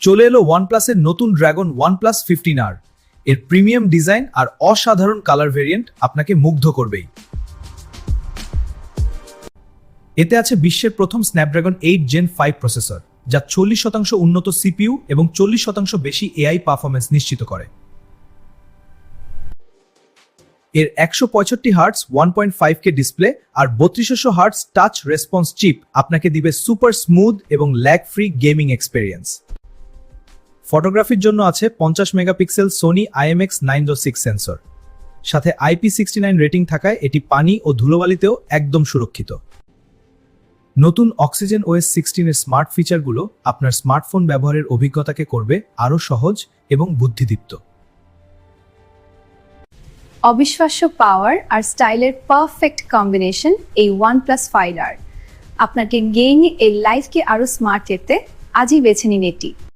চলে এলো ওয়ানপ্লাসের নতুন ড্রাগন OnePlus 15R। এর প্রিমিয়াম ডিজাইন আর অসাধারণ কালার ভেরিয়েন্ট আপনাকে মুগ্ধ করবেই। এতে আছে বিশ্বের প্রথম স্ন্যাপড্রাগন 8 Gen 5 প্রসেসর, যা 40% উন্নত সিপিইউ এবং 40% বেশি এআই পারফরম্যান্স নিশ্চিত করে। এর 165 হার্টজ 1.5K ডিসপ্লে আর 3200 হার্টজ টাচ রেসপন্স চিপ আপনাকে দিবে সুপার স্মুথ এবং ল্যাগ ফ্রি গেমিং এক্সপেরিয়েন্স। ফটোগ্রাফির জন্য আছে 50 মেগাপিক্সেল সোনি IMX906 সেন্সর, সাথে IP69 রেটিং থাকায় এটি পানি ও ধুলোবালিতেও একদম সুরক্ষিত। নতুন অক্সিজেন OS 16 এর স্মার্ট ফিচারগুলো আপনার স্মার্টফোন ব্যবহারের অভিজ্ঞতাকে করবে আরও সহজ এবং বুদ্ধিদীপ্ত। অবিশ্বাস্য পাওয়ার আর স্টাইলের পারফেক্ট কম্বিনেশন এই OnePlus 5R। আপনাকে গেমিং এই লাইফকে আরও স্মার্ট করতে আজই বেছে নিন এটি।